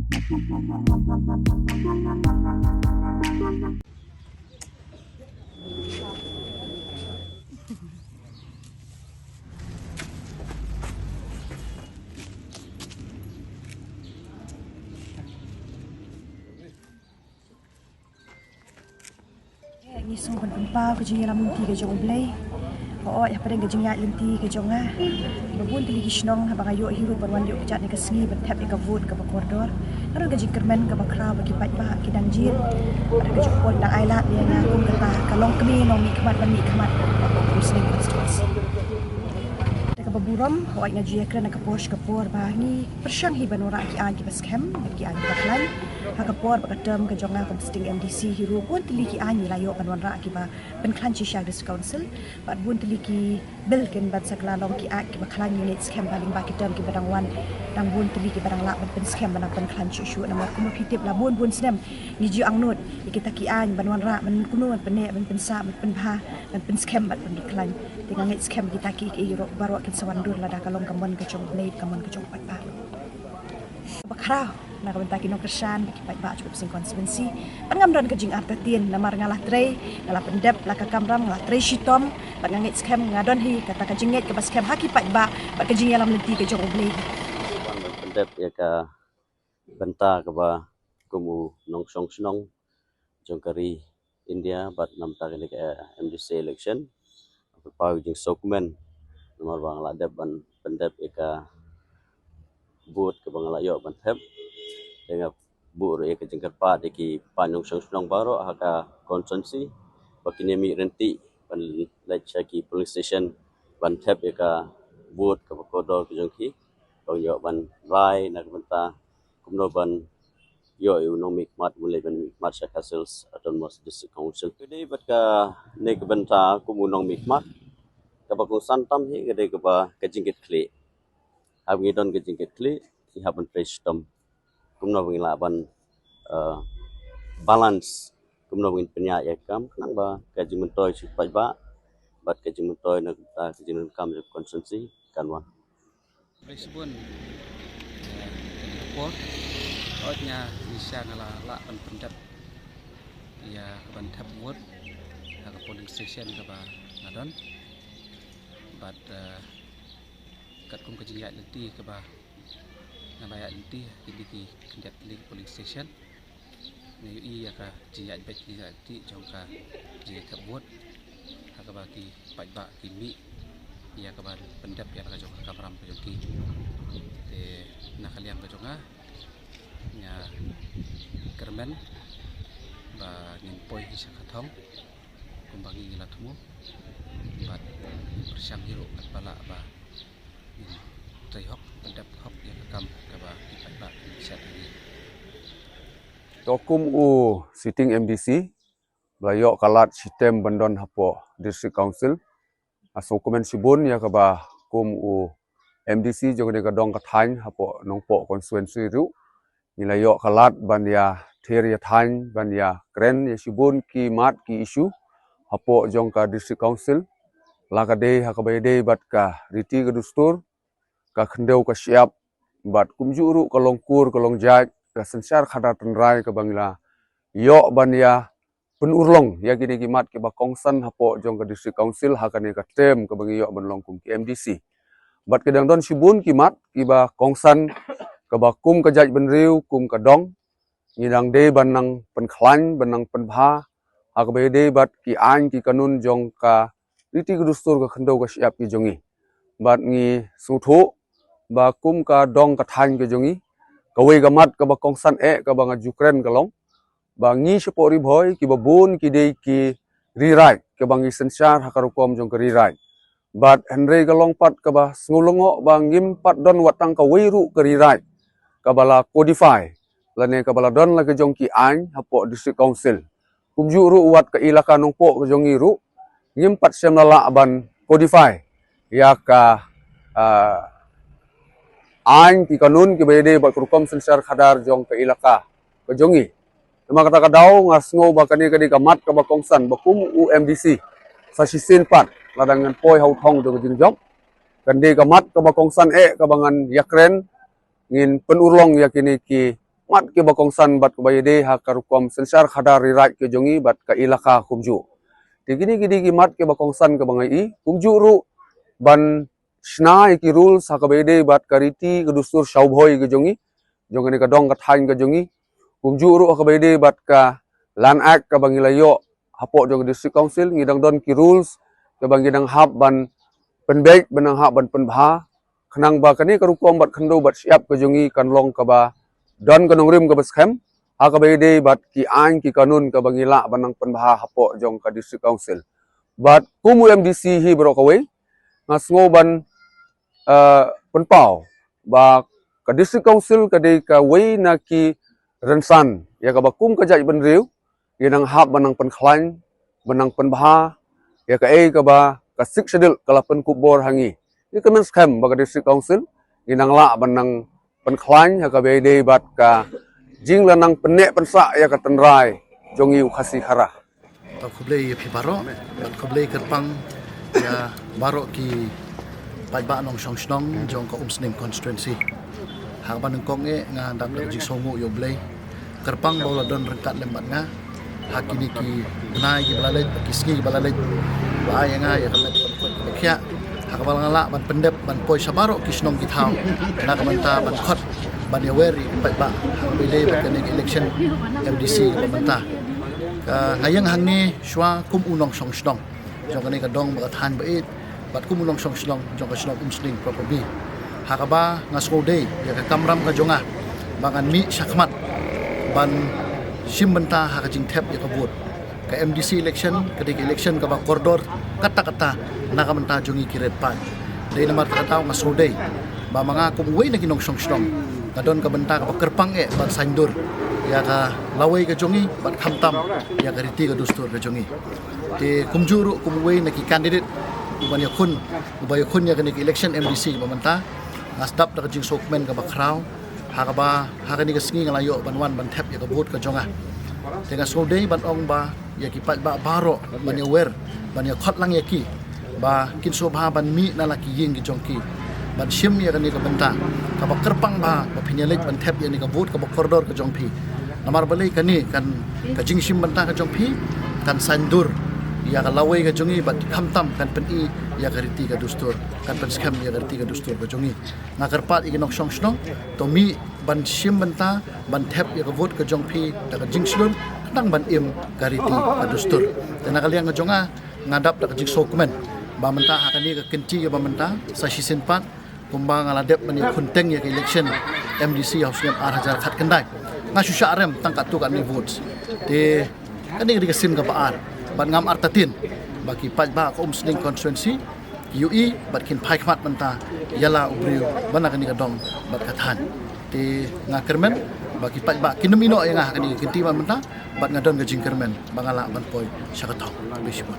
Ngisong penempau ke jeng lam lenti ke jong blai. Oh ya pada ke jeng ngat lenti ke jong ah. Babun tili kisnong habang ayo hiru perwan dio kecat ni ke sengi bertap ke vote ke koridor. Lalu ke jeng kermen ke bakrau bagi pat bah ke danjir. Ada ke jong pon dang ailat dia ngakung kata kalong kemi nong mi kemat ban mi kemat. Muslim konstitusi. Keburam, awak ngaji kerana kapor bah ni persyang hiban orang ki an ki baskem ki an baklan ha kapor bakadam ke jonga komsting MDC hiru pun teliki an layo panwan ra ki ba penklan chi syag dis council bat bun teliki bil ken bat sakla long ki ak ki baklan unit skem paling ba kidam ki badang wan dang bun teliki badang lak ban skem banang penklan chi syu nama kumu pitip la bun snem ni ji angnut kita ki an banwan ra ban kuno ban ne ban pensa ban penha ban penskem bat penklan dengan net skem kita ki iro baru kin sawandur lada kalong kamon ke jong blade kamon ke jong pat ba bakrau na kabenta kino kersan bagi pat ba cukup sing konstituensi pangam don ke jing artatien namar ngalah tre ngalah pendep la ka kamram ngalah tre shitom bat ngit skem ngadon hi kata ka jinget ke baskem haki pat ba ke jing yalam lenti ke jong blade pendep ya ka benta ke ba kumu nong song snong jong kari India bat nam ta ke MDC election pau jing sokmen nomor bang la deb ban pendep eka but ke bang la yo ban thep dengan bu re ke jing pa de ki panong song baro haka konsensi bakine mi renti ban lecha ki police station ban thep eka but ke kodo ke jong ki bang yo ban lai na benta kumno ban yo nong mi mat mulai ban mat Castles autonomous district council kede bat ka ne ke benta kumu nong mi mat kabakung santam hi gede keba kejingkit kli habngi don kejingkit kli si haban fresh tom kumno bang laban balance kumno bang penya yakam nang ba kajing mentoy si ba bat kajing mentoy na ta kajing kam konsensi kanwa Resbon report otnya bisa ngala la pendap ya ban tabwot ke polling station ke ba ngadon bat kat kum kejingat lenti ke bah nabaya lenti ki kendat link police station ne yu ya ka jingat bet ki ti jongka je ka buat ha ka ba ki pai ba ki mi ya ka ba pendap ya ka jong ka ram ka ki te na kalian ka jonga nya kermen ba ngin poi ki sa khathong kumbangi ngila thumu bat persyang hiru kat bala ba trai hok pendap hok yang kam kaba ipat ba bisa ini tokum u sitting MDC bayok kalat sistem bandon hapo district council aso komen sibun ya kaba kum u MDC jogene kadong kathany hapo nongpo konstituensi ru nilayok kalat ban ya ther ya thany ban ya kren ya sibun ki mat ki isu hapo jongka district council lakade hakabayde bat ka riti ke dustur ka khendeu ka siap bat kumjuru ka longkur ka longjaj ka sensar khada tenrai ka bangla yo ban ya penurlong ya gini kimat ke ba kongsan hapo jong ka district council hakane ka tem ka bangi yo ban longkum ki MDC bat kedang don sibun kimat ki ba kongsan ka ba kum ka jaj benriu kum ka dong ngidang de banang penklan banang penbha hakabayde bat ki an ki kanun jong ka riti kedustur ka khendau ka siap ki jongi bat ngi suthu ba kum ka dong ka than ke jongi kawe gamat ka ba kongsan ka ba ngajukren kalong ba ngi sepori boy ki babun ki dei ki rirai ka ba ngi sensar hakarukom jong ka rirai bat henry kalong pat ka ba ngulungo ba ngim pat don watang ka weiru ka rirai ka bala codify lane ka bala don la ka jong ki an hapo district council kumjuru wat ka ilaka nongpo ka jongi ru ngimpat semlala aban codify ya ka ain ki kanun ki bede ba kurkom sensar khadar jong ka ilaka ka jongi nama kata kadau ngasngo ba kani kadi kamat ka ba kongsan bakum UMDC sa sisin pat ladangan poi hau thong jong jingjong kande kamat ka ba kongsan ka bangan yakren ngin penurlong yakini ki mat ke bakongsan bat bayade ha karukom sensar khadar rirai ke jongi bat ka ilaka kumju tigini gidi gi mat ke bakongsan ke bangai kumju ru ban shna ki rules ha ka bayade bat kariti ke dustur shaubhoi ke jongi jongani ka dong ka thain ke jongi kumju ru ka bayade bat ka land act ka bangilayo hapo jong district council ngidang don ki rules ke bangidang hab ban penbek benang hab ban penbha khnang ba kani karukom bat khando bat siap ke jongi kanlong ka ba don kanong rim ka baskem ha ka bayde bat ki ain ki kanun ka bangila banang penbha hapo jong ka district council bat kumu MDC hi bro kawe ngasngo ban penpau ba ka district council ka de ka we na ki rensan ya ka bakum ka jai ban riu ginang hab banang penklan banang penbha ya ka ka ba ka sik sedil kala pen kubor hangi ni ka menskem ba ka district council ginang la banang penklan ya ka bayde bat ka jing lanang penek pensa ya ka tenrai jongi ukhasi khara tak kublai pi baro tak kublai kerpang ya baro ki pai ba nong song snong jong ka umsnim constituency ha ban kong nga dap ji songu yo blai kerpang bola don rengkat lembat nga hakini ki nai ki balalet ki ski balalet ba ya nga ya kamet kya hakabal ngala ban pendep ban poi sabaro kisnong githau na kamanta ban khot ban yaweri pat ba bile ban kaning election MDC kamanta ngayang hangni shwa kum unong song snong jong kaning kadong ba than ba it bat kum unong song snong jong ka snong umsning properly hakaba ngasko day ya ka kamram ka jonga bangan mi syakmat ban simbenta hakajing tap ya kabut ka MDC election ketika election ka ba koridor kata-kata nakamanta jongi kiret pa dai namar kata ngaso day ba mga kumway na kinong song kadon ka benta ka kerpang ban sandur ya ka laway ka jongi ban khamtam ya ka riti ka dustur ka jongi te kumjuru kumway na ki candidate uban yakun ya ka election MDC bamanta ngasdap na ka jing sokmen ka bakraw hakani ka singi ngalayo banwan ban tap ya ka vote ka jonga tenga so day ban ong ba ya ki pat ba baro ban ya wer ban ya khot lang ya ki ba kin sobha ban mi na laki ying ki jongki ban shim ya kan ni ka benta ka ba kerpang ba pinyalit ban tap ya ni ka vote ka ba koridor ka jongpi namar balai kani kan ka jing shim benta ka jongpi kan sandur ya ka lawai ka jongi bat khamtam kan peni ya ka riti ka dustur kan pen skam ya ka riti ka dustur ka jongi ngakarpat ikinok song snong to mi ban shim benta ban tap ya ka vote ka jongpi ta ka jing slun kadang ban im ka riti ka dustur tenakaliang ka jonga ngadap ta ka jing sokmen ba menta hakani ka kenci ya ba menta sa sisin pat kumbang aladep mani kunteng ya ka election MDC house ngam arhajar khat kendai ngasu syarem tangkat tu kan ni votes te kani ka sim ka baar ban ngam artatin baki pat ba ko umsling constituency UI bat kin pai khmat menta yala ubriu bana kani ka dong bat kathan te ngakermen baki pat ba kinemino ya nga kani kinti man menta bat ngadon ka jingkermen bangala ban poi syakatau bisipun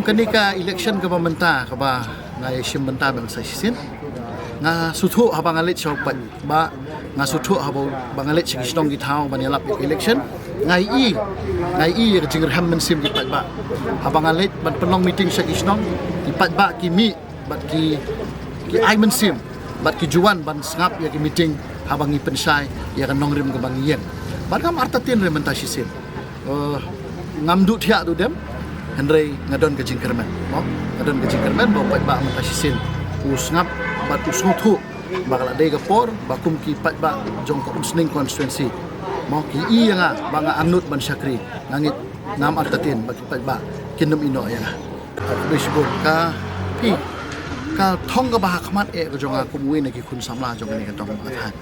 kenika election ke pementa ke ba ngai sim benta bang sa sisin nga suthu habang alit shaw pat ba nga suthu habang bangalit sig snong gi thau ban yalap election ngai i ke jingr ham men sim di pat ba habang alit ban penong meeting sa snong di pat ba ki mi bat ki ai men sim bat ki juan ban ngap ya ki meeting habang i pensai ya kan nong rim ke bang yen ban kam artatin re menta sisin ngam du thia du dem Henry ngadon ke jingkermen mo ngadon ke jingkermen bo pat ba menta sisin usngap bat usuthu bakala dei ka por bakum ki pat ba jong ka umsning constituency mo ki i nga banga anut ban syakri ngangit ngam artatin bat pat ba kinum ino ya bisbut ka pi ka thong ka ba khmat ka jonga kumwi na ki khun samla jong ni ka tong athan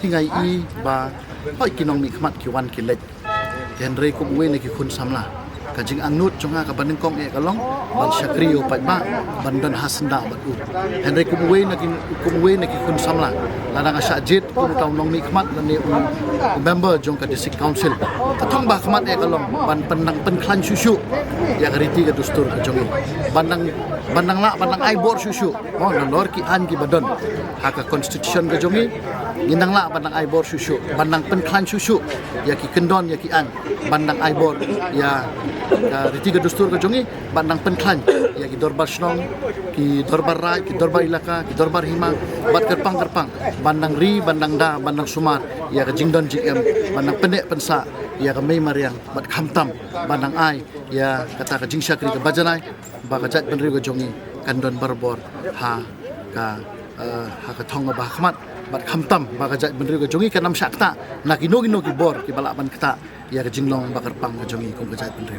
ki ngai i ba hoi kinong mi khmat ki wan ki let Henry kumwi na ki khun samla kajing anut jonga ka baning kong kalong ban syakrio pat ba bandan hasenda bat u Henry kumwe na kun samla lana nga syajit kum taw nong nikmat lani member jong ka district council katong ba khmat kalong ban penang penklan susu ya kariti ka dustur ka jongi bandang bandang la bandang ai bor susu mo na lor ki an ki badon haka constitution ke jongi ginang la bandang ai bor susu bandang penklan susu ya ki kendon ya ki an bandang ai bor ya riti ke dustur ke jongi bandang penklan ya ki dorbar snong ki dorbar rai ki dorbar ilaka ki dorbar hima bat kerpang bandang ri bandang da bandang sumar ya ke jingdon jm bandang pendek pensa ya ke mei mariang bat khamtam bandang ai ya kata ke jingsha kri ke bajanai ba ka jat benri ke jongi kandon barbor ha ka thong ba khmat bat khamtam ba ka jat benri ke jongi kanam sakta na ki no ki bor ki balaban kata ya ke jinglong ba kerpang ke jongi kum ka jat benri